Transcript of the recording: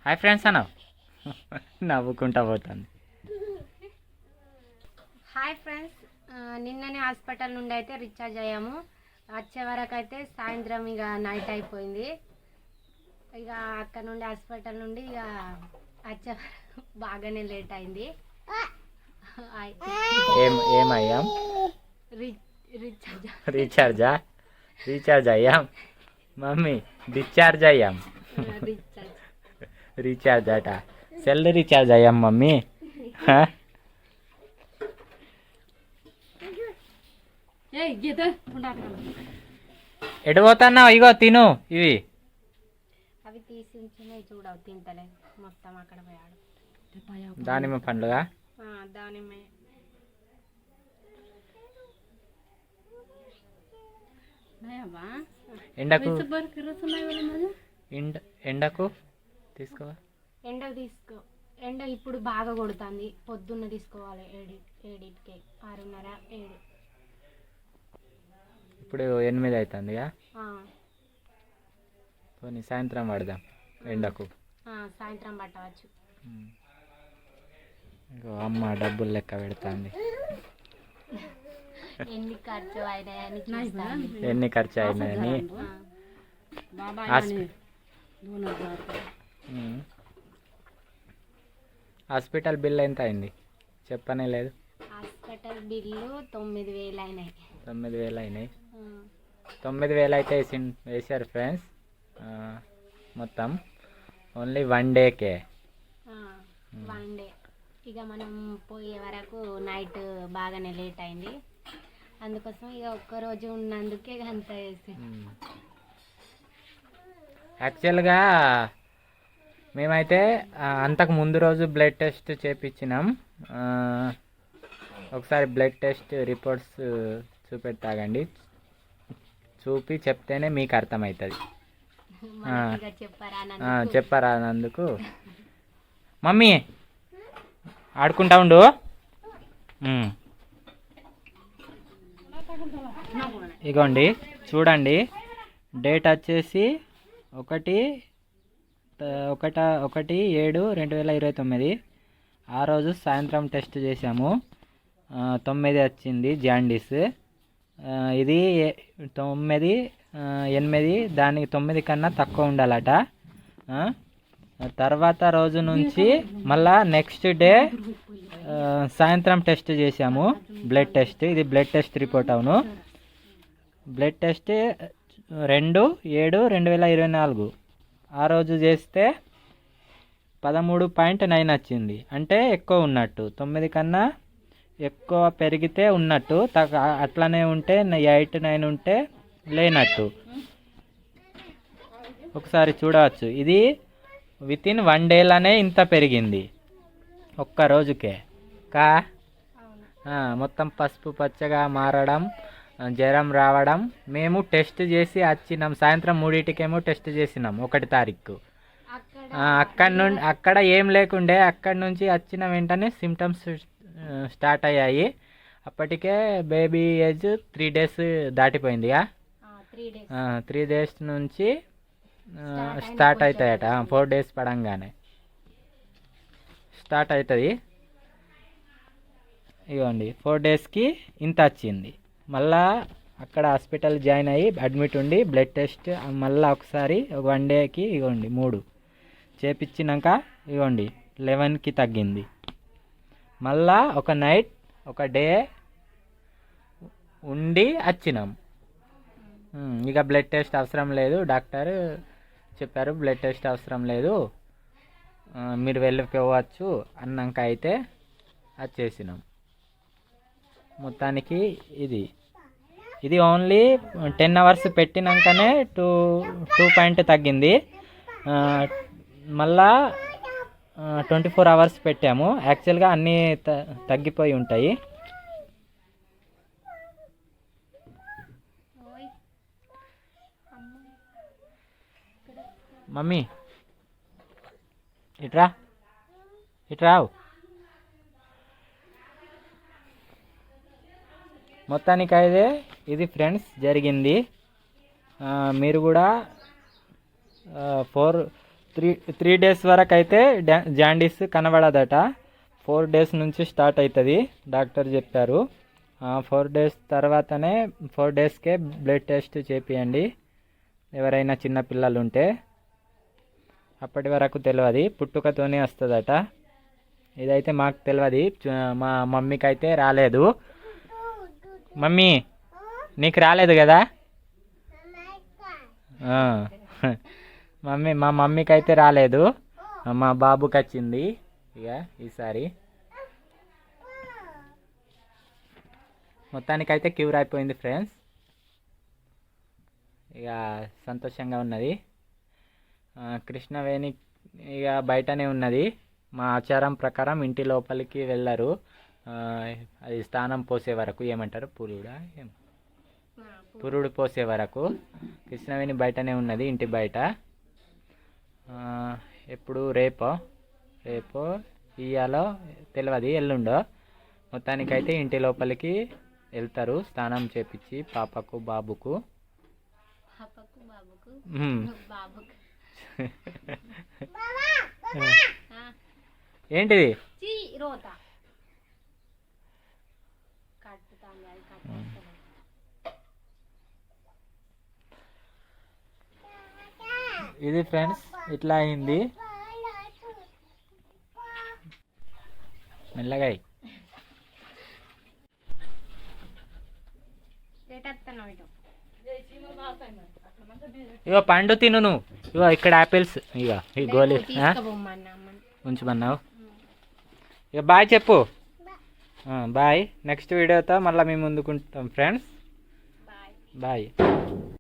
Hi friends అన్న నవ్వుకుంటా పోతుంది. హాయ్ ఫ్రెండ్స్, నిన్ననే హాస్పిటల్ నుండి అయితే రీఛార్జ్ అయ్యాము. వచ్చే వరకు అయితే సాయంత్రం ఇక నైట్ అయిపోయింది. ఇక అక్కడ నుండి హాస్పిటల్ నుండి ఇక వచ్చే వరకు బాగానే లేట్ అయింది. ఏమయ్యాం? రీఛార్జ్ అయ్యాం మమ్మీ, డిశ్చార్జ్ అయ్యాం. రీఛార్జ్ అట, సెల్ రీఛార్జ్ అయ్యాం మమ్మీ. ఎటు పోతున్నావు? ఇగో తిను ఇవి. అవి తీసి ఉంచినాయి చూడవు, తింటలే మొత్తం అక్కడ పోయాడు. దానిమ్మ పండ్లుగా దానిమ్మ ఎండకు ఎండకు తీసుకో. ఎండ ఇప్పుడు బాగా కొడుతుంది. పొద్దున్న తీసుకోవాలి 7కి 6:30 7. ఇప్పుడు 8 అవుతుంది. పోనీ సాయంత్రం పడదాం ఎండకు. సాయంత్రం పట్టవచ్చు. అమ్మ డబ్బులు లెక్క పెడుతుంది. ఎన్ని ఖర్చు అయినాయని హాస్పిటల్ బిల్ ఎంత అయింది చెప్పనే లేదు. హాస్పిటల్ బిల్లు 9,000 అయినాయి. 9,000 అయినాయి. 9,000 అయితే వేసారు ఫ్రెండ్స్. మొత్తం ఓన్లీ 1 డేకే. 1 డే. ఇక మనం పోయే వరకు నైట్ బాగానే లేట్ అయింది. అందుకోసం ఇక ఒక్కరోజు ఉన్నందుకే అంత వేసి. యాక్చువల్గా మేమైతే అంతకు ముందు రోజు బ్లడ్ టెస్ట్ చేయించినాం. ఒకసారి బ్లడ్ టెస్ట్ రిపోర్ట్స్ చూపెడతాగండి. చూపి చెప్తేనే మీకు అర్థమవుతుంది. చెప్పారా అన్నందుకు మమ్మీ ఆడుకుంటా ఉండు. ఇగోండి చూడండి, డేట్ వచ్చేసి 1/7/2029. ఆ రోజు సాయంత్రం టెస్ట్ చేసాము. 9 వచ్చింది జాండీస్. ఇది 9 8 దానికి 9 కన్నా తక్కువ ఉండాలట. తర్వాత రోజు నుంచి మళ్ళా నెక్స్ట్ డే సాయంత్రం టెస్ట్ చేసాము, బ్లడ్ టెస్ట్. ఇది బ్లడ్ టెస్ట్ రిపోర్ట్. అవును, బ్లడ్ టెస్ట్ 2/7/2024 ఆ రోజు చేస్తే 13.9 వచ్చింది. అంటే ఎక్కువ ఉన్నట్టు, 9 కన్నా ఎక్కువ పెరిగితే ఉన్నట్టు, అట్లనే ఉంటే 8 9 ఉంటే లేనట్టు. ఒకసారి చూడవచ్చు. ఇది వితిన్ 1 డేలోనే ఇంత పెరిగింది, ఒక్క రోజుకే. మొత్తం పసుపు పచ్చగా మారడం, జ్వరం రావడం. మేము టెస్ట్ చేసి వచ్చినాం సాయంత్రం 3టికేమో టెస్ట్ చేసినాం 1 తారీఖు. అక్కడ ఏం లేకుండే. అక్కడి నుంచి వచ్చిన వెంటనే సిమ్టమ్స్ స్టార్ట్ అయ్యాయి. అప్పటికే బేబీ ఏజ్ 3 డేస్ దాటిపోయింది. 3 డేస్ నుంచి స్టార్ట్ అవుతాయట. 4 డేస్ పడంగానే స్టార్ట్ అవుతుంది. ఇవ్వండి 4 డేస్కి ఇంత వచ్చింది. మళ్ళా అక్కడ హాస్పిటల్ జాయిన్ అయ్యి అడ్మిట్ ఉండి బ్లడ్ టెస్ట్ మళ్ళీ ఒకసారి 1 డేకి ఇవ్వండి 3 చేపించినాక ఇవ్వండి 11కి తగ్గింది. మళ్ళా ఒక నైట్ 1 డే ఉండి వచ్చినాం. ఇక బ్లడ్ టెస్ట్ అవసరం లేదు, డాక్టర్ చెప్పారు బ్లడ్ టెస్ట్ అవసరం లేదు, మీరు వెళ్ళిపోవచ్చు అన్నాక అయితే వచ్చేసినాం. మొత్తానికి ఇది ఓన్లీ 10 అవర్స్ పెట్టినాకనే 2 పాయింట్ తగ్గింది. మళ్ళా 24 అవర్స్ పెట్టాము. యాక్చువల్గా అన్నీ తగ్గిపోయి ఉంటాయి. మమ్మీ ఇట్రావు. మొత్తానికైతే ఇది ఫ్రెండ్స్ జరిగింది. మీరు కూడా త్రీ డేస్ వరకు అయితే జాండీస్ కనబడదట. 4 డేస్ నుంచి స్టార్ట్ అవుతుంది డాక్టర్ చెప్పారు. 4 డేస్ తర్వాతనే 4 డేస్కే బ్లడ్ టెస్ట్ చేపియండి ఎవరైనా చిన్న పిల్లలు ఉంటే. అప్పటి వరకు తెలియదు, పుట్టుకతోనే వస్తుందట. ఇదైతే మాకు తెలియదు, మా మమ్మీకి అయితే రాలేదు. మమ్మీ నీకు రాలేదు కదా? మా మమ్మీకి అయితే రాలేదు, మా బాబుకి వచ్చింది ఇక ఈసారి. మొత్తానికైతే క్యూర్ అయిపోయింది ఫ్రెండ్స్. ఇక సంతోషంగా ఉన్నది. కృష్ణవేణి ఇక బయటనే ఉన్నది. మా ఆచారం ప్రకారం ఇంటి లోపలికి వెళ్ళరు, అది స్నానం పోసే వరకు, ఏమంటారు పురుడు పోసే వరకు. కృష్ణవేణి బయటనే ఉన్నది ఇంటి బయట. ఎప్పుడు రేపో ఇయ్యాలో తెలియదు, ఎల్లుండో. మొత్తానికైతే ఇంటి లోపలికి వెళ్తారు స్నానం చేపించి పాపకు బాబుకు. ఏంటిది? ఇది ఫ్రెండ్స్ ఇట్లా అయింది. మెల్లగా ఇగో పండు తిను నువ్వు. ఇగో ఇక్కడ యాపిల్స్, ఇక ఈ గోళీ ఉంచమన్నావు. ఇక బాయ్ చెప్పు. బాయ్. నెక్స్ట్ వీడియోతో మళ్ళీ మేము ముందుకుంటాం ఫ్రెండ్స్. బాయ్.